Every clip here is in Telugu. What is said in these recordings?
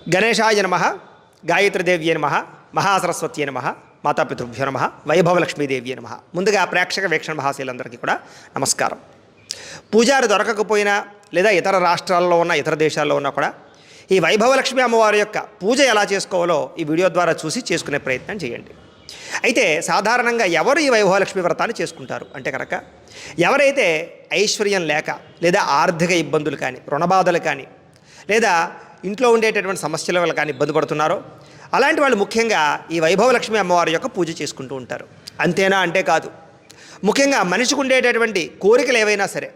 గణేశాయ నమః, గాయత్రీదేవ్యే నమః, మహాసరస్వత్యే నమః, మాతాపితృభ్యో నమః, వైభవలక్ష్మీదేవ్యే నమః. ముందుగా ప్రేక్షక వీక్షణ మహాశీలందరికీ కూడా నమస్కారం. పూజారి దొరకకపోయినా లేదా ఇతర రాష్ట్రాల్లో ఉన్న ఇతర దేశాల్లో ఉన్నా కూడా ఈ వైభవలక్ష్మి అమ్మవారి యొక్క పూజ ఎలా చేసుకోవాలో ఈ వీడియో ద్వారా చూసి చేసుకునే ప్రయత్నం చేయండి. అయితే సాధారణంగా ఎవరు ఈ వైభవలక్ష్మి వ్రతాన్ని చేసుకుంటారు అంటే కనుక ఎవరైతే ఐశ్వర్యం లేక లేదా ఆర్థిక ఇబ్బందులు కానీ రుణబాధలు కానీ లేదా ఇంట్లో ఉండేటటువంటి సమస్యల వల్ల కానీ ఇబ్బంది పడుతున్నారో అలాంటి వాళ్ళు ముఖ్యంగా ఈ వైభవలక్ష్మి అమ్మవారి యొక్క పూజ చేసుకుంటూ ఉంటారు. అంతేనా అంటే కాదు. ముఖ్యంగా మనిషికి ఉండేటటువంటి కోరికలు ఏవైనా సరే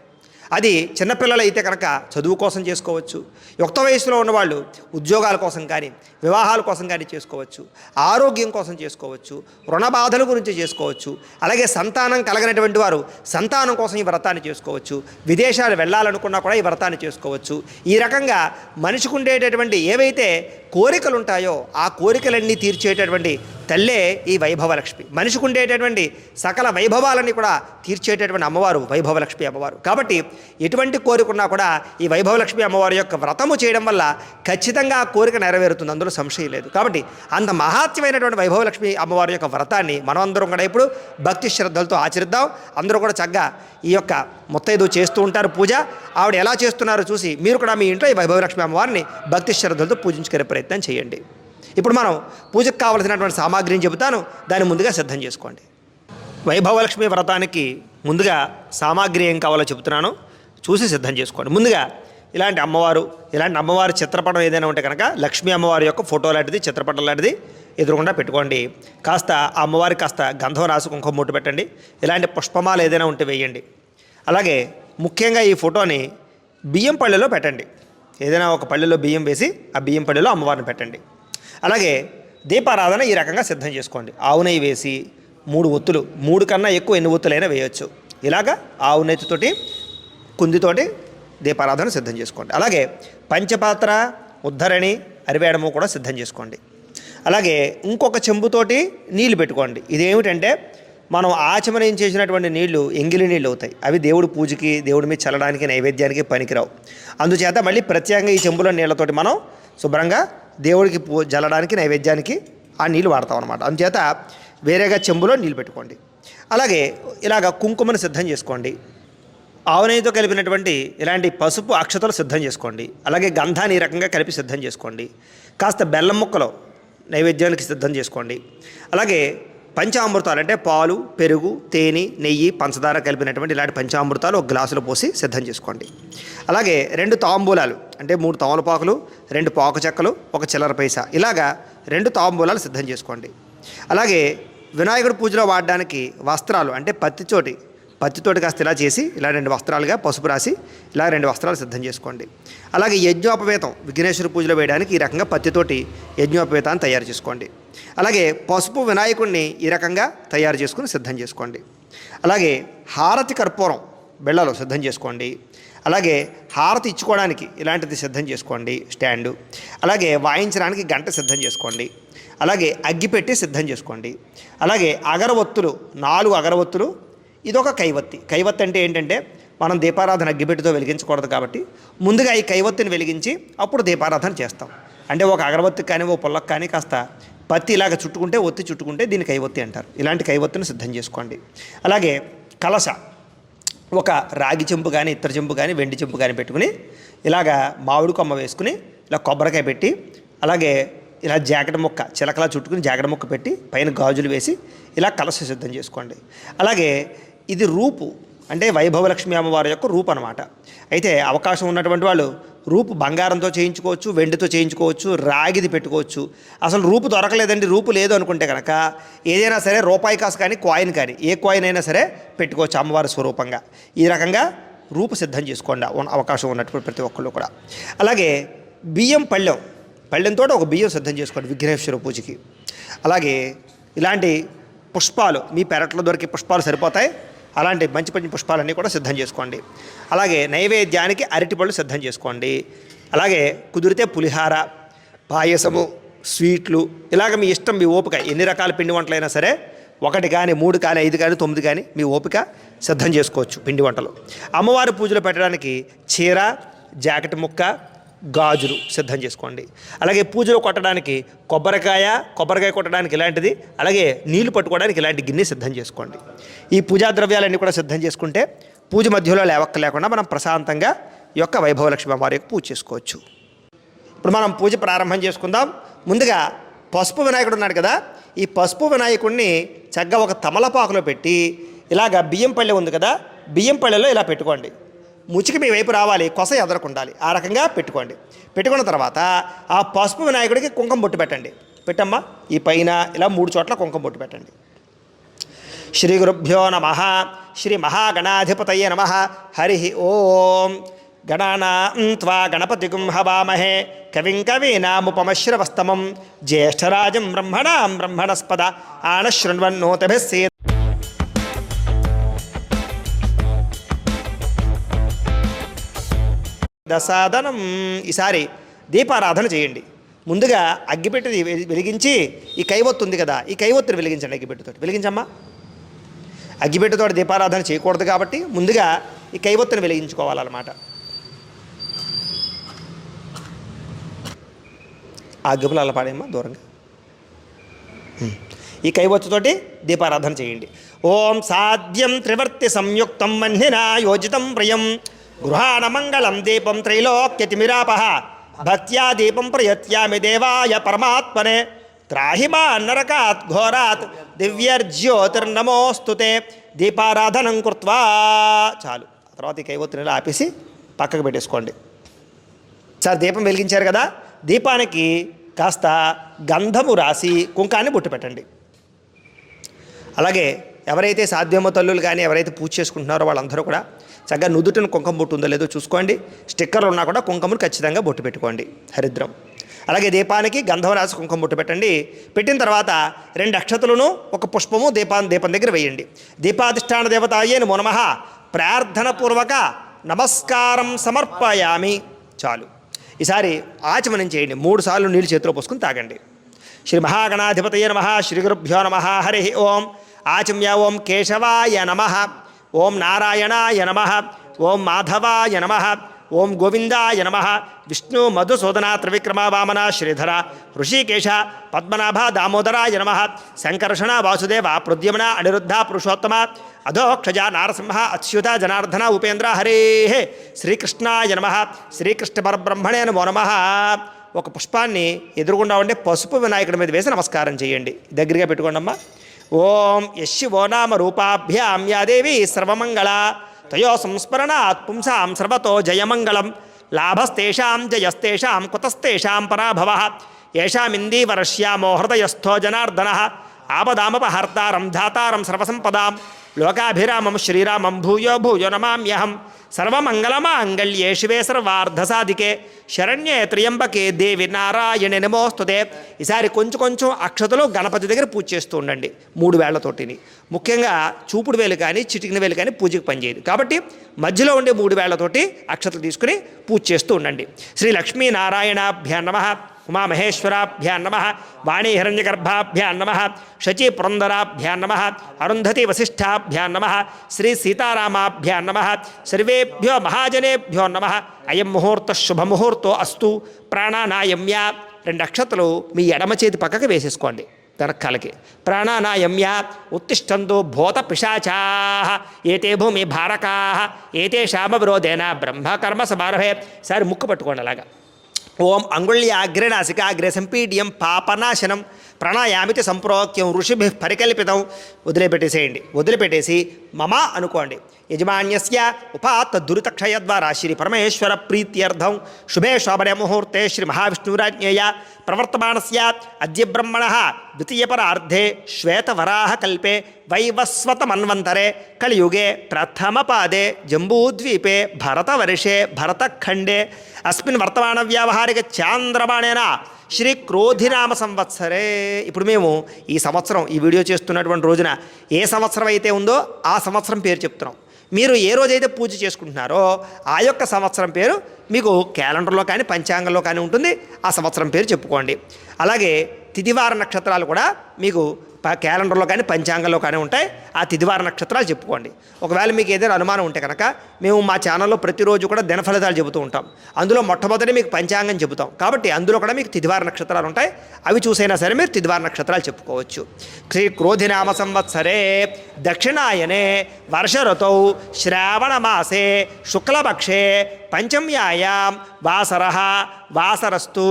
అది చిన్నపిల్లలు అయితే కనుక చదువు కోసం చేసుకోవచ్చు, యుక్త వయసులో ఉన్నవాళ్ళు ఉద్యోగాల కోసం కానీ వివాహాల కోసం కానీ చేసుకోవచ్చు, ఆరోగ్యం కోసం చేసుకోవచ్చు, రుణ బాధల గురించి చేసుకోవచ్చు, అలాగే సంతానం కలగనటువంటి వారు సంతానం కోసం ఈ వ్రతాన్ని చేసుకోవచ్చు, విదేశాలు వెళ్ళాలనుకున్నా కూడా ఈ వ్రతాన్ని చేసుకోవచ్చు. ఈ రకంగా మనిషికి ఉండేటటువంటి ఏవైతే కోరికలు ఉంటాయో ఆ కోరికలన్నీ తీర్చేటటువంటి తల్లే ఈ వైభవలక్ష్మి. మనిషికి ఉండేటటువంటి సకల వైభవాలన్నీ కూడా తీర్చేటటువంటి అమ్మవారు వైభవలక్ష్మి అమ్మవారు. కాబట్టి ఎటువంటి కోరికన్నా కూడా ఈ వైభవలక్ష్మి అమ్మవారి యొక్క వ్రతము చేయడం వల్ల ఖచ్చితంగా ఆ కోరిక నెరవేరుతుంది, అందులో సంశయం లేదు. కాబట్టి అంత మహాత్యమైనటువంటి వైభవలక్ష్మి అమ్మవారి యొక్క వ్రతాన్ని మనం అందరం కూడా ఇప్పుడు భక్తి శ్రద్ధలతో ఆచరిద్దాం. అందరూ కూడా చక్కగా ఈ యొక్క ముత్తైదు చేస్తూ ఉంటారు పూజ. ఆవిడ ఎలా చేస్తున్నారో చూసి మీరు కూడా మీ ఇంట్లో ఈ వైభవలక్ష్మి అమ్మవారిని భక్తి శ్రద్ధలతో పూజించుకునే ప్రయత్నం చేయండి. ఇప్పుడు మనం పూజకు కావలసినటువంటి సామాగ్రిని చెబుతాను, దాన్ని ముందుగా సిద్ధం చేసుకోండి. వైభవలక్ష్మి వ్రతానికి ముందుగా సామాగ్రి ఏం కావాలో చెబుతున్నాను, చూసి సిద్ధం చేసుకోండి. ముందుగా ఇలాంటి అమ్మవారి చిత్రపటం ఏదైనా ఉంటే కనుక లక్ష్మీ అమ్మవారి యొక్క ఫోటో లాంటిది చిత్రపటం లాంటిది ఎదురుకుండా పెట్టుకోండి. కాస్త ఆ అమ్మవారికి కాస్త గంధం రాసి కుంకుమ ముట్టు పెట్టండి. ఇలాంటి పుష్పమాలు ఏదైనా ఉంటే వేయండి. అలాగే ముఖ్యంగా ఈ ఫోటోని బియ్యం పళ్ళెలో పెట్టండి. ఏదైనా ఒక పళ్ళెలో బియ్యం వేసి ఆ బియ్యం పళ్ళెలో అమ్మవారిని పెట్టండి. అలాగే దీపారాధన ఈ రకంగా సిద్ధం చేసుకోండి. ఆవు నెయ్యి వేసి 3 ఒత్తులు, 3 కన్నా ఎక్కువ ఎన్ని ఒత్తులైనా వేయచ్చు. ఇలాగా ఆవు నెయ్యితోటి కుందితోటి దీపారాధన సిద్ధం చేసుకోండి. అలాగే పంచపాత్ర, ఉద్ధరణి, అరివేడము కూడా సిద్ధం చేసుకోండి. అలాగే ఇంకొక చెంబుతోటి నీళ్లు పెట్టుకోండి. ఇదేమిటంటే మనం ఆచమనం చేసినటువంటి నీళ్లు ఎంగిలి నీళ్ళు అవుతాయి. అవి దేవుడి పూజకి దేవుడి మీద చల్లడానికి నైవేద్యానికి పనికిరావు. అందుచేత మళ్ళీ ప్రత్యేకంగా ఈ చెంబులో నీళ్లతోటి మనం శుభ్రంగా దేవుడికి జల్లడానికి నైవేద్యానికి ఆ నీళ్ళు వాడతాం అన్నమాట. అందుచేత వేరేగా చెంబులో నీళ్ళు పెట్టుకోండి. అలాగే ఇలాగ కుంకుమను సిద్ధం చేసుకోండి. ఆవు నెయ్యితో కలిపినటువంటి ఇలాంటి పసుపు అక్షతలు సిద్ధం చేసుకోండి. అలాగే గంధాన్ని ఈ రకంగా కలిపి సిద్ధం చేసుకోండి. కాస్త బెల్లం ముక్కలు నైవేద్యానికి సిద్ధం చేసుకోండి. అలాగే పంచామృతాలు అంటే పాలు, పెరుగు, తేనె, నెయ్యి, పంచదార కలిపినటువంటి ఇలాంటి పంచామృతాలు ఒక గ్లాసులో పోసి సిద్ధం చేసుకోండి. అలాగే 2 తాంబూలాలు అంటే 3 తమలపాకులు, 2 పాకు చెక్కలు, 1 చిల్లర పైసా, ఇలాగా 2 తాంబూలాలు సిద్ధం చేసుకోండి. అలాగే వినాయకుడి పూజలో వాడడానికి వస్త్రాలు అంటే పత్తితోటి కాస్త ఇలా చేసి ఇలా 2 వస్త్రాలుగా పసుపు రాసి ఇలా 2 వస్త్రాలు సిద్ధం చేసుకోండి. అలాగే యజ్ఞోపవేతం విఘ్నేశ్వర పూజలో వేయడానికి ఈ రకంగా పత్తితోటి యజ్ఞోపవేతాన్ని తయారు చేసుకోండి. అలాగే పసుపు వినాయకుడిని ఈ రకంగా తయారు చేసుకుని సిద్ధం చేసుకోండి. అలాగే హారతి కర్పూరం బెళ్ళలో సిద్ధం చేసుకోండి. అలాగే హారతి ఇచ్చుకోవడానికి ఇలాంటిది సిద్ధం చేసుకోండి స్టాండు. అలాగే వాయించడానికి గంట సిద్ధం చేసుకోండి. అలాగే అగ్గిపెట్టి సిద్ధం చేసుకోండి. అలాగే అగరవత్తులు 4 అగరవత్తులు, ఇదొక కైవత్తి. కైవత్తి అంటే ఏంటంటే మనం దీపారాధన అగ్గిపెట్టితో వెలిగించకూడదు కాబట్టి ముందుగా ఈ కైవత్తిని వెలిగించి అప్పుడు దీపారాధన చేస్తాం. అంటే ఒక అగరవత్తికి కానీ ఓ పుల్లకి కానీ కాస్త పత్తి ఇలాగ ఒత్తి చుట్టుకుంటే దీన్ని కైవత్తి అంటారు. ఇలాంటి కైవత్తిని సిద్ధం చేసుకోండి. అలాగే కలశ ఒక రాగి చెంబు కానీ ఇత్తర చెంబు కానీ వెండి చెంబు కానీ పెట్టుకుని ఇలాగా మామిడి కొమ్మ వేసుకుని ఇలా కొబ్బరికాయ పెట్టి అలాగే ఇలా జాకెట్ ముక్క చిలకలా చుట్టుకుని జాకెట్ ముక్క పెట్టి పైన గాజులు వేసి ఇలా కలశ సిద్ధం చేసుకోండి. అలాగే ఇది రూపు అంటే వైభవలక్ష్మి అమ్మవారి యొక్క రూపు అనమాట. అయితే అవకాశం ఉన్నటువంటి వాళ్ళు రూపు బంగారంతో చేయించుకోవచ్చు, వెండితో చేయించుకోవచ్చు, రాగిది పెట్టుకోవచ్చు. అసలు రూపు దొరకలేదండి, రూపు లేదు అనుకుంటే కనుక ఏదైనా సరే రూపాయి కాసు కానీ కాయిన్ కానీ ఏ కాయిన్ అయినా సరే పెట్టుకోవచ్చు అమ్మవారి స్వరూపంగా. ఈ రకంగా రూపు సిద్ధం చేసుకోండి అవకాశం ఉన్నటువంటి ప్రతి ఒక్కళ్ళు కూడా. అలాగే బియ్యం పళ్ళెంతో ఒక బియ్యం సిద్ధం చేసుకోండి విఘ్నేశ్వర పూజకి. అలాగే ఇలాంటి పుష్పాలు మీ పెరట్లో దొరికే పుష్పాలు సరిపోతాయి. అలాంటి మంచి పుష్పాలన్నీ కూడా సిద్ధం చేసుకోండి. అలాగే నైవేద్యానికి అరటిపళ్ళు సిద్ధం చేసుకోండి. అలాగే కుదిరితే పులిహార, పాయసము, స్వీట్లు ఇలాగ మీ ఇష్టం, మీ ఓపిక ఎన్ని రకాల పిండి వంటలైనా సరే 1 కానీ 3 కానీ 5 కానీ 9 కానీ మీ ఓపిక సిద్ధం చేసుకోవచ్చు పిండి వంటలు. అమ్మవారి పూజలు పెట్టడానికి చీర, జాకెట్ ముక్క, గాజులు సిద్ధం చేసుకోండి. అలాగే పూజలో కొట్టడానికి కొబ్బరికాయ కొట్టడానికి ఇలాంటిది, అలాగే నీళ్లు పట్టుకోవడానికి ఇలాంటి గిన్నె సిద్ధం చేసుకోండి. ఈ పూజా ద్రవ్యాలన్నీ కూడా సిద్ధం చేసుకుంటే పూజ మధ్యలో లేకుండా మనం ప్రశాంతంగా ఈ యొక్క వైభవలక్ష్మి అమ్మవారి యొక్క పూజ చేసుకోవచ్చు. ఇప్పుడు మనం పూజ ప్రారంభం చేసుకుందాం. ముందుగా పసుపు వినాయకుడు ఉన్నాడు కదా, ఈ పసుపు వినాయకుడిని చక్కగా ఒక తమలపాకులో పెట్టి ఇలాగ బియ్యం పళ్ళె ఉంది కదా, బియ్యం పళ్ళెలో ఇలా పెట్టుకోండి. ముచికి మీ వైపు రావాలి, కొస ఎదరకుండాలి, ఆ రకంగా పెట్టుకోండి. పెట్టుకున్న తర్వాత ఆ పసుపు వినాయకుడికి కుంకుమ బొట్టు పెట్టండి. పెట్టమ్మా, ఈ పైన ఇలా 3 చోట్ల కుంకుమ బొట్టు పెట్టండి. శ్రీ గురుభ్యో నమః. శ్రీ మహాగణాధిపతయే నమః. హరి ఓం. గణానాం త్వా గణపతిగుం హవామహే కవిం కవీనాముపమశ్రవస్తమం జ్యేష్ఠరాజం బ్రహ్మణాం బ్రహ్మణస్పద ఆనశృణ్వన్నోతభిస్సేద్. దసాదనం. ఈసారి దీపారాధన చేయండి. ముందుగా అగ్గిపెట్టి వెలిగించి ఈ కైవత్తు ఉంది కదా, ఈ కైవత్తుని వెలిగించండి. అగ్గిపెట్టుతోటి వెలిగించమ్మా. అగ్గిపెట్టుతోటి దీపారాధన చేయకూడదు కాబట్టి ముందుగా ఈ కైవత్తుని వెలిగించుకోవాలన్నమాట. ఆ అగ్గిపులు అలా పాడేమ్మా దూరంగా. ఈ కైవత్తుతోటి దీపారాధన చేయండి. ఓం సాధ్యం త్రివర్తి సంయుక్తం మన్నినా యోజితం ప్రియం గృహాణ మంగళం దీపం త్రైలోక్యతిమిరాపహ భక్త్యా దీపం ప్రయత్యామి దేవాయ పరమాత్మనే త్రాహిమా నరకాత్ ఘోరాత్ దివ్యర్జ్యోతిర్నమోస్తుతే. దీపారాధనం కృత్వా. చాలు. ఆ తర్వాత ఈ కైవత్తుని ఆపేసి పక్కకు పెట్టేసుకోండి. సార్ దీపం వెలిగించారు కదా, దీపానికి కాస్త గంధము రాసి కుంకాన్ని బొట్టు పెట్టండి. అలాగే ఎవరైతే సాధ్యమో తల్లులు కానీ ఎవరైతే పూజ చేసుకుంటున్నారో వాళ్ళందరూ కూడా చక్కగా నుదుటిని కుంకుమ బొట్టు ఉందో లేదో చూసుకోండి. స్టిక్కర్లు ఉన్నా కూడా కుంకుమను ఖచ్చితంగా బొట్టు పెట్టుకోండి, హరిద్రం. అలాగే దీపానికి గంధం రాసి కుంకుమ బొట్టు పెట్టండి. పెట్టిన తర్వాత 2 అక్షతలను ఒక పుష్పము దీపం దగ్గర వేయండి. దీపాధిష్టాన దేవతాయే నమో నమః ప్రార్థనపూర్వక నమస్కారం సమర్పయామి. చాలు. ఈసారి ఆచమనం చేయండి. 3 సార్లు నీళ్ళు చేతిలో పోసుకుని తాగండి. శ్రీ మహాగణాధిపతయే నమః. శ్రీ గురుభ్యో నమః. హరి ఓం. ఆచమ్య ఓం కేశవాయ నమః. ఓం నారాయణాయ నమః. ఓం మాధవాయ నమః. ఓం గోవిందాయ నమః. విష్ణు మధుసూదన త్రివిక్రమ వామన శ్రీధర ఋషికేశ పద్మనాభ దామోదరాయ నమః. సంకర్షణ వాసుదేవ ప్రద్యుమ్న అనిరుద్ధ పురుషోత్తమ అధోక్షజ నారసింహ అచ్యుత జనార్దన ఉపేంద్ర హరే శ్రీకృష్ణాయ నమః. శ్రీకృష్ణ పరబ్రహ్మణే నమో నమః. ఒక పుష్పాన్ని ఎదురుగుండా ఉండే పసుపు వినాయకుడి మీద వేసి నమస్కారం చేయండి. దగ్గరగా పెట్టుకోండి అమ్మా. ఓం యశివో నామ రూపాభ్యాం యాదేవి సర్వమంగళ తయో సంస్మరణాత్ పుంసాం సర్వతో జయమంగళం లాభస్తేషాం జయస్తేషాం కుతస్తేషాం పరాభవః ఏషామిందీవరశ్యామో హృదయస్థో జనార్దనః ఆపదామపహర్తారం ధాతారం సర్వసంపదాం లోకాభిరామం శ్రీరామం భూయో భూయో నమామ్యహం సర్వమంగళమాంగళ్యే శివే సర్వార్ధసాధికే శరణ్యే త్ర్యంబకే దేవి నారాయణి నమోస్తుతే. ఈసారి కొంచెం అక్షతలు గణపతి దగ్గర పూజ చేస్తూ ఉండండి 3 వేళ్లతోటిని. ముఖ్యంగా చూపుడు వేలు కానీ చిటికిన వేలు కానీ పూజకి పనిచేయదు కాబట్టి మధ్యలో ఉండే 3 వేళ్లతోటి అక్షతలు తీసుకుని పూజ చేస్తూ ఉండండి. శ్రీ లక్ష్మీనారాయణాభ్యాం నమః. ఉమామహేశ్వరాభ్యాం నమః. వాణీ హిరణ్యగర్భాభ్యాం నమః. శచీ పురందరాభ్యాం నమః. అరుంధతి వశిష్ఠాభ్యాం నమః. శ్రీ సీతారామాభ్యాం నమః. సర్వేభ్యో మహాజనేభ్యో నమః. అయం ముహూర్త శుభముహూర్తో అస్తు. ప్రాణానాయమ్య 2 అక్షతలు మీ ఎడమ చేతి పక్కకి వేసేసుకోండి వెనకాలకి. ప్రాణానాయమ్య ఉత్తిష్టంతో భూత పిశాచాః ఏతే భూమి భారకాః ఏతేషామ విరోధేన బ్రహ్మకర్మ సమారభే. సారి ముక్కు పట్టుకోండి అలాగా. ఓం అంగుళ్యాగ్రే నాసికాగ్రే సంపీడ్యం పాపనాశనం ప్రాణాయామితి సంప్రోక్యం ఋషిభి పరికల్పితం. వదిలిపెట్టేసేయండి. వదిలిపెట్టేసి మమ అనుకోండి. యజమాన్యస్య ఉపాత్త దురితక్షయ ద్వారా శ్రీ పరమేశ్వర ప్రీత్యర్థం శుభే శోభనే ముహూర్తే శ్రీ మహావిష్ణురాజ్ఞేయ ప్రవర్తమానస్య అద్య బ్రహ్మణః ద్వితీయపరార్ధే శ్వేతవరాహ కల్పే వైవస్వతమన్వంతరే కలియుగే ప్రథమపాదే జంబూద్వీపే భరతవర్షే భరతఖండే అస్మిన్ వర్తమాన వ్యావహారిక చాంద్రమాణేన శ్రీ క్రోధినామ సంవత్సరే. ఇప్పుడు మేము ఈ సంవత్సరం ఈ వీడియో చేస్తున్నటువంటి రోజున ఏ సంవత్సరం అయితే ఉందో ఆ సంవత్సరం పేరు చెప్తున్నాం. మీరు ఏ రోజైతే పూజ చేసుకుంటున్నారో ఆ యొక్క సంవత్సరం పేరు మీకు క్యాలెండర్లో కానీ పంచాంగంలో కానీ ఉంటుంది. ఆ సంవత్సరం పేరు చెప్పుకోండి. అలాగే తిథివార నక్షత్రాలు కూడా మీకు క్యాలెండర్లో కానీ పంచాంగంలో కానీ ఉంటాయి. ఆ తిథివార నక్షత్రాలు చెప్పుకోండి. ఒకవేళ మీకు ఏదైనా అనుమానం ఉంటే కనుక మేము మా ఛానల్లో ప్రతిరోజు కూడా దిన ఫలితాలు చెబుతూ ఉంటాం. అందులో మొట్టమొదటి మీకు పంచాంగం చెబుతాం కాబట్టి అందులో కూడా మీకు తిథివార నక్షత్రాలు ఉంటాయి. అవి చూసైనా సరే మీరు తిథివార నక్షత్రాలు చెప్పుకోవచ్చు. శ్రీ క్రోధినామ సంవత్సరే దక్షిణాయనే వర్ష ఋతౌ శ్రావణ మాసే శుక్లపక్షే పంచమ్యాయాం వాసర వాసరస్తు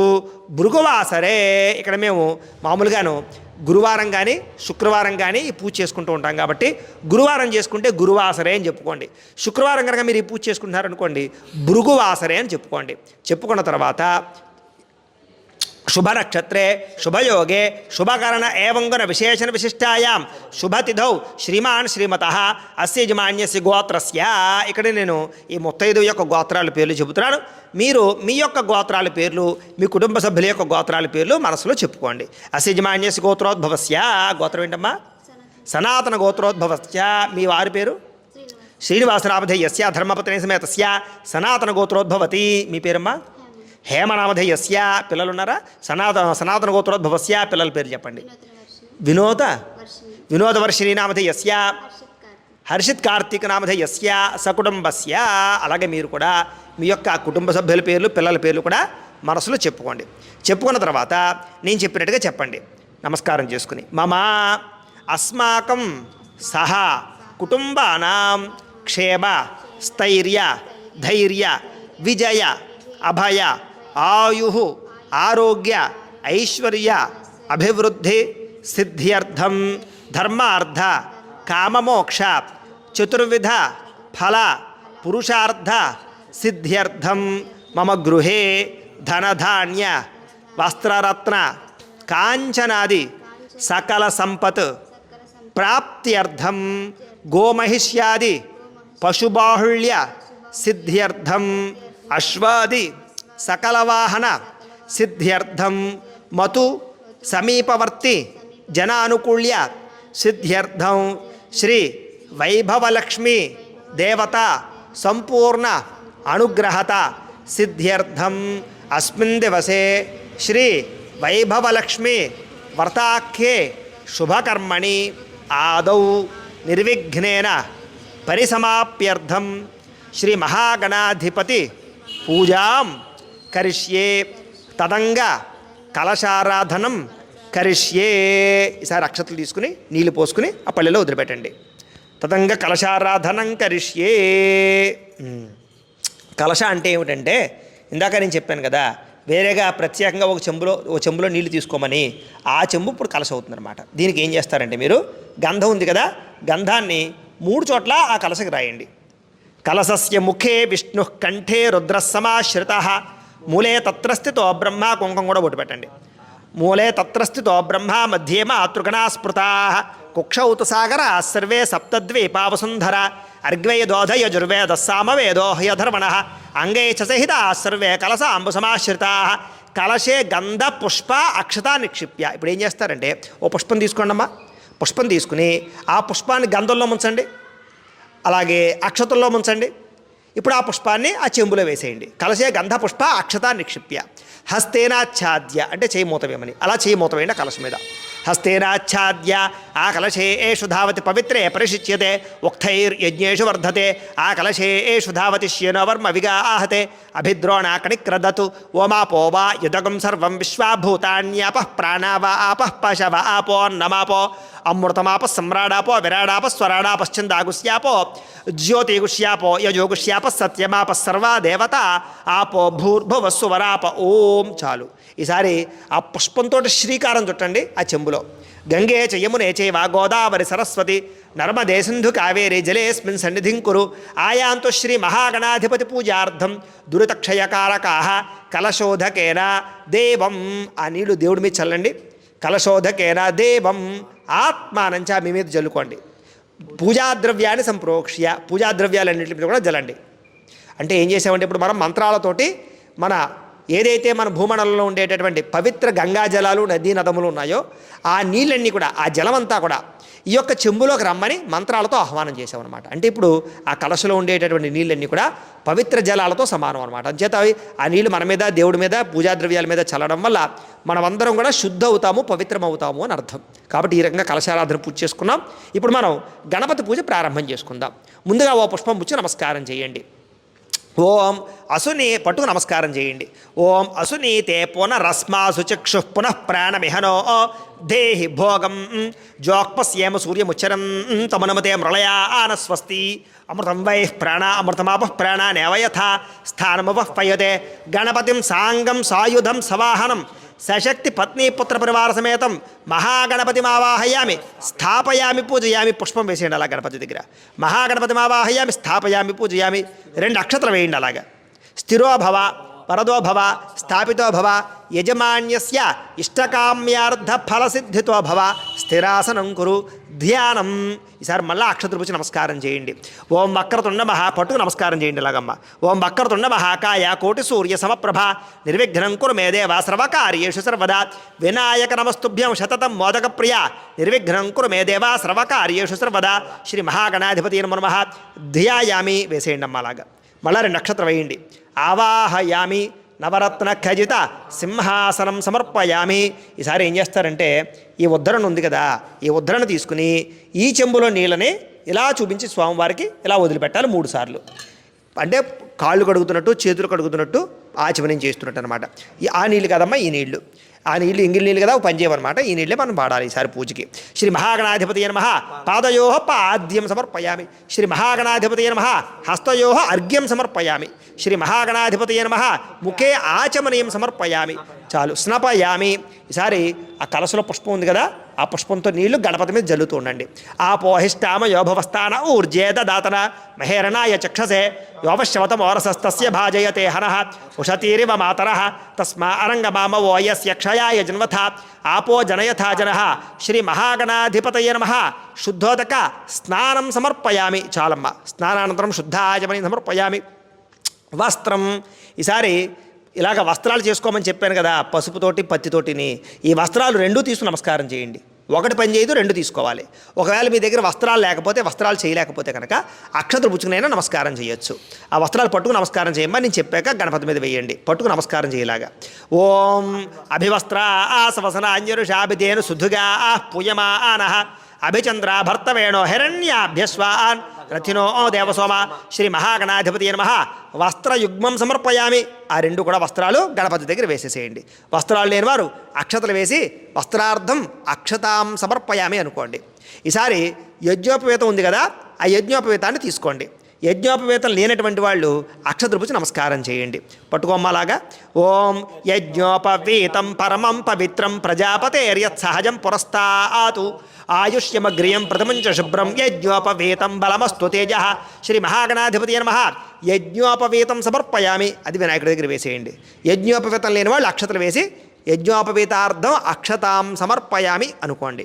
భృగువాసరే. ఇక్కడ మేము మామూలుగాను గురువారం కానీ శుక్రవారం కానీ ఈ పూజ చేసుకుంటూ ఉంటాం కాబట్టి గురువారం చేసుకుంటే గురువాసరే అని చెప్పుకోండి. శుక్రవారం కనుక మీరు ఈ పూజ చేసుకుంటున్నారనుకోండి భృగువాసరే అని చెప్పుకోండి. చెప్పుకున్న తర్వాత శుభనక్షత్రే శుభయోగే శుభకరణ ఏవంగున విశేషణ విశిష్టాయాం శుభతిథౌ శ్రీమాన్ శ్రీమతః అస్య యజమాన్యస్య గోత్రస్య. ఇక్కడ నేను ఈ 35 యొక్క గోత్రాల పేర్లు చెబుతున్నాను. మీరు మీ యొక్క గోత్రాల పేర్లు మీ కుటుంబ సభ్యుల యొక్క గోత్రాల పేర్లు మనసులో చెప్పుకోండి. అస్య యజమాన్యస్య గోత్రోద్భవస్య. గోత్రం ఏంటమ్మా? సనాతన గోత్రోద్భవస్య. మీ వారి పేరు శ్రీనివాసనామధేయస్య ధర్మపత్ని సమేతస్య సనాతన గోత్రోద్భవతి. మీ పేరమ్మా? హేమనామధేయస్య. పిల్లలు ఉన్నారా? సనాతన గోత్రోద్భవస్య. పిల్లల పేరు చెప్పండి. వినోదవర్షిణీ నామధేయస్య హర్షిత్ కార్తీక నామధేయస్య సకుటుంబస్య. అలాగే మీరు కూడా మీ యొక్క కుటుంబ సభ్యుల పేర్లు పిల్లల పేర్లు కూడా మనసులో చెప్పుకోండి. చెప్పుకున్న తర్వాత నేను చెప్పినట్టుగా చెప్పండి నమస్కారం చేసుకుని. మమ అస్మాకం సహ కుటుంబానాం క్షేమ స్థైర్య ధైర్య విజయ అభయ ఆయు ఆరోగ్య ఐశ్వర్య అభివృద్ధి సిద్ధ్యర్థం ధర్మార్థ కామమోక్ష చతుర్విధ ఫల పురుషార్థ సిద్ధ్యర్థం మమ గృహే ధనధాన్య వస్త్రరత్న కాంచనాది సకల సంపత్ ప్రాప్త్యర్థం గోమహిష్యాది పశుబాహుళ్య సిద్ధ్యర్థం అశ్వాది సకలవాహన సిద్ధ్యర్థం మతు సమీపవర్తి జనానుకూల్య సిద్ధ్యర్థం శ్రీ వైభవలక్ష్మి దేవత సంపూర్ణ అనుగ్రహత సిద్ధ్యర్థం అస్మిన్ దివసే శ్రీ వైభవలక్ష్మి వ్రతాఖ్యే శుభకర్మణి ఆదౌ నిర్విఘ్నేన పరిసమాప్యర్థం శ్రీ మహాగణాధిపతి పూజాం కరిష్యే తదంగ కలశారాధనం కరిష్యే. ఈసారి అక్షతలు తీసుకుని నీళ్ళు పోసుకుని ఆ పల్లెలో వదిలిపెట్టండి. తదంగ కలశారాధనం కరిష్యే. కలశ అంటే ఏమిటంటే ఇందాక నేను చెప్పాను కదా వేరేగా ప్రత్యేకంగా ఒక చెంబులో నీళ్లు తీసుకోమని. ఆ చెంబు ఇప్పుడు కలశ అవుతుందన్నమాట. దీనికి ఏం చేస్తారంటే మీరు గంధం ఉంది కదా గంధాన్ని 3 చోట్ల ఆ కలశకి రాయండి. కలశస్య ముఖే విష్ణు కంఠే రుద్రసమాశ్రిత మూలే తత్రస్థితో బ్రహ్మ. కుంకం కూడా బొట్టు పెట్టండి. మూలే తత్రస్థితో బ్రహ్మ మధ్యే మాతృగణా స్మృతా కుక్షౌతు సాగర సర్వే సప్తద్వీపావసుంధర అర్గ్వేదోధయ జుర్వేద సామవేదో హయధర్మణ అంగై చ సహిత సర్వే కలశ అంబుసమాశ్రితా కలశే గంధ పుష్ప అక్షత నిక్షిప్య. ఇప్పుడు ఏం చేస్తారంటే ఓ పుష్పం తీసుకోండి అమ్మా. పుష్పం తీసుకుని ఆ పుష్పాన్ని గంధంలో ముంచండి, అలాగే అక్షతల్లో ముంచండి. ఇప్పుడు ఆ పుష్పాన్ని ఆ చెంబులో వేసేయండి. కలశే గంధ పుష్ప అక్షత నిక్షిప్య హస్తేనాచ్ఛాద్య అంటే చేయి మూత వేయమని. అలా చేయి మూత వేయండి కలశ మీద. హస్తేనాచ్ఛాద్య ఆ కలశే ఏషు ధావతి పవిత్రే పరిశిచ్యతే ఉక్తైర్యజ్ఞేషు వర్ధతే ఆ కలశే ఏషు ధావతి శ్యేనోవర్మ విగా ఆహతే అభిద్రోణాకణిక్రదతు ఓమాపో వా యుదగం సర్వం విశ్వాభూతాన్యాపః ప్రాణావ ఆపః పశవ ఆపో అన్నమాపో అమృతమాప సమ్రాడాపో విరాడాప స్వరాడాపశ్చందాగుశ్యాపో జ్యోతిగుష్యాపో యజోగుష్యాప సత్యమాప సర్వా దేవత ఆపో భూర్భువస్సు వరాప. ఓం. చాలు. ఈసారి ఆ పుష్పంతో శ్రీకారం చుట్టండి ఆ చెంబులో. గంగే చ యమునే చైవ గోదావరి సరస్వతి నర్మదే సింధు కావేరి జలేస్మిన్ సన్నిధిం కురు ఆయాంతు శ్రీ మహాగణాధిపతి పూజార్థం దురితక్షయకారకాః కలశోధకేన దేవం. ఆ నీళ్లు దేవుడి మీద చల్లండి. కలశోధకేన దేవం ఆత్మానంచ మీ మీద జల్లుకోండి. పూజాద్రవ్యాన్ని సంప్రోక్ష్య పూజాద్రవ్యాలన్నింటి మీద కూడా జల్లండి. అంటే ఏం చేసామంటే ఇప్పుడు మనం మంత్రాలతోటి మన ఏదైతే మన భూమండలంలో ఉండేటటువంటి పవిత్ర గంగా జలాలు నదీ నదములు ఉన్నాయో ఆ నీళ్ళన్నీ కూడా ఆ జలమంతా కూడా ఈ యొక్క చెంబులోకి రమ్మని మంత్రాలతో ఆహ్వానం చేసామన్నమాట. అంటే ఇప్పుడు ఆ కలశలో ఉండేటటువంటి నీళ్ళన్నీ కూడా పవిత్ర జలాలతో సమానం అనమాట. అంచేత ఆ నీళ్ళు మన మీద, దేవుడి మీద, పూజా ద్రవ్యాల మీద చల్లడం వల్ల మనమందరం కూడా శుద్ధ అవుతాము, పవిత్రం అవుతాము అని అర్థం. కాబట్టి ఈ రకంగా కలశారాధన పూజ చేసుకున్నాం. ఇప్పుడు మనం గణపతి పూజ ప్రారంభం చేసుకుందాం. ముందుగా ఓ పుష్పం పుచ్చి నమస్కారం చేయండి. ఓం అసుని పట్టుకు నమస్కారం చేయండి. ఓం అసునీతే పునరస్మాసు చక్షు పునః ప్రాణమిహనో దేహి భోగం జోక్పస్యేమ సూర్యముచ్చరం తమనుమతే మృళయా ఆనస్వస్తి అమృతం వై ప్రాణ అమృతమాపః ప్రాణానేవ యథా స్థానముపః పయతే గణపతిం సాంగం సాయుధం సవాహనం సశక్తి పత్ని పుత్ర పరివార సమేతం మహాగణపతిమావాహయామి స్థాపయామి పూజయామి. పుష్పం వేసేయండి అలా గణపతి దగ్గర. మహాగణపతిమావాహయామి స్థాపయామి పూజయామి. 2 అక్షతలు వేయండి అలాగా. స్థిరో భవ వరదో భవ స్థాపితో భవ యజమాన్యస్య ఇష్టకామ్యార్థ ఫలసిద్ధితో భవ స్థిరాసనం కురు ధ్యానం. ఈసారి మళ్ళీ అక్షతలు పుచ్చి నమస్కారం చేయండి. ఓం వక్రతుండ మహా పట్టుకు నమస్కారం చేయండి ఇలాగమ్మ. ఓం వక్రతుండ మహాకాయ కోటి సూర్య సమప్రభ నిర్విఘ్నం కురు మే దేవ సర్వకార్యేషు సర్వదా వినాయక నమస్తుభ్యం శతతం మోదక ప్రియ నిర్విఘ్నం కురు మే దేవ సర్వకార్యేషు సర్వదా శ్రీ మహాగణాధిపతి నమః ధ్యాయామి. వేసేయండి అమ్మ అలాగా. మళ్ళీ 2 నక్షత్రం వేయండి. ఆవాహయామి నవరత్న ఖజిత సింహాసనం సమర్పయామి. ఈసారి ఏం చేస్తారంటే ఈ ఉద్ధరణ ఉంది కదా, ఈ ఉద్ధరణ తీసుకుని ఈ చెంబులో నీళ్ళని ఇలా చూపించి స్వామివారికి ఇలా వదిలిపెట్టాలి 3 సార్లు. అంటే కాళ్ళు కడుగుతున్నట్టు, చేతులు కడుగుతున్నట్టు ఆచమనం చేస్తున్నట్టు అనమాట. ఆ నీళ్ళు కదమ్మా ఈ నీళ్లు. ఆ నీళ్ళు ఇంగిలి నీళ్ళు కదా, పని చేయమన్నమాట. ఈ నీళ్ళే మనం పాడాలి ఈసారి పూజకి. శ్రీ మహాగణాధిపతి నమః పాదయో పాద్యం సమర్పయామి. శ్రీ మహాగణాధిపతి నమః హస్తయో అర్ఘ్యం సమర్పయామి. శ్రీ మహాగణాధిపతి నమః ముఖే ఆచమనీయం సమర్పయామి. చాలు. స్నపయామి. ఈసారి ఆ కలశలో పుష్పం ఉంది కదా, ఆ పుష్పంతో నీళ్లు గణపతి మీద జల్లుతూ ఉండండి. ఆపోహిష్టామ యోభవస్థాన ఊర్జేద దాతన మహేరణాయ చక్షసే యోపశవతమోరసస్తస్య భాజయతే హనః ఉషతీరివ మాతరః తస్మా అరంగమామ ఓయస్య క్షయాయ జన్మథ ఆపో జనయథా జనః. శ్రీ మహాగణాధిపతయ నమః శుద్ధోదక స్నానం సమర్పయామి. చాలమ్మ. స్నానానంతరం శుద్ధాచమని సమర్పయామి. వస్త్రం. ఈసారి ఇలాగ వస్త్రాలు చేసుకోమని చెప్పాను కదా, పసుపుతోటి పత్తితోటిని. ఈ వస్త్రాలు 2 తీసుకుని నమస్కారం చేయండి. ఒకటి పని చేయదు, 2 తీసుకోవాలి. ఒకవేళ మీ దగ్గర వస్త్రాలు లేకపోతే, వస్త్రాలు చేయలేకపోతే కనుక అక్షతలు పుచ్చుకునైనా నమస్కారం చేయొచ్చు. ఆ వస్త్రాలు పట్టుకు నమస్కారం చేయమని నేను చెప్పాక గణపతి మీద వేయండి. పట్టుకు నమస్కారం చేయలాగా. ఓం అభివస్త్ర ఆసవసన అంజరుషాభిధేను సుధుగా పూయమా ఆనః అభిచంద్ర భర్తవేణో హిరణ్యాభ్యస్వాన్ రథినో దేవసోమ. శ్రీ మహాగణాధిపతి నమః వస్త్రయుగ్మం సమర్పయామి. ఆ 2 కూడా వస్త్రాలు గణపతి దగ్గర వేసేసేయండి. వస్త్రాలు లేనివారు అక్షతలు వేసి వస్త్రార్థం అక్షతాం సమర్పయామి అనుకోండి. ఈసారి యజ్ఞోపవేతం ఉంది కదా, ఆ యజ్ఞోపవేతాన్ని తీసుకోండి. యజ్ఞోపవేతం లేనటువంటి వాళ్ళు అక్షతలు పుచ్చి నమస్కారం చేయండి. పట్టుకోమ్మలాగా. ఓం యజ్ఞోపవీతం పరమం పవిత్రం ప్రజాపతేర్యత్ సహజం పురస్తాతు ఆయుష్యమగ్రియం ప్రథమంచ శుభ్రం యజ్ఞోపవీతం బలమస్తు తేజ. శ్రీ మహాగణాధిపతి నమః యజ్ఞోపవీతం సమర్పయామి. అది వినాయకుడి దగ్గర వేసేయండి. యజ్ఞోపవీతం లేని వాళ్ళు అక్షతలు వేసి యజ్ఞోపవీతార్థం అక్షతాం సమర్పయామి అనుకోండి.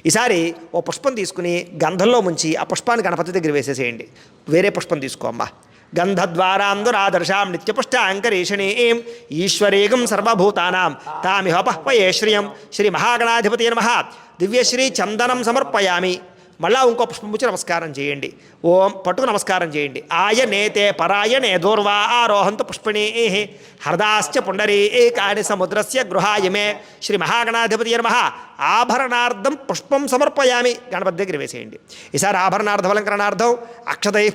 ఈసారి ఓ పుష్పం తీసుకుని గంధంలో ముంచి ఆ పుష్పాన్ని గణపతి దగ్గర వేసేసేయండి. వేరే పుష్పం తీసుకోమ్మా. గంధద్వారాందురాదర్శాం నిత్యపుష్టాంకరీషణీం ఈశ్వరీగం సర్వభూతానాం తామిహోపహ్వయే శ్రియం. శ్రీ మహాగణాధిపతి నమః దివ్యశ్రీ చందనం సమర్పయామి. మళ్ళా ఇంకో పుష్పం పుచ్చి నమస్కారం చేయండి. ఓం పట్టుకు నమస్కారం చేయండి. ఆయనేతే పరాయణే దూర్వా ఆరోహంతు పుష్పిణీ హృదాశ్చ పుండరీకాని సముద్రస్య గృహాయమే. శ్రీ మహాగణాధిపతి నమః ఆభరణార్థం పుష్పం సమర్పయామి. గణపతి దగ్గర వేసేయండి. ఈసారి ఆభరణార్థం అలంకరణార్థం అక్షతై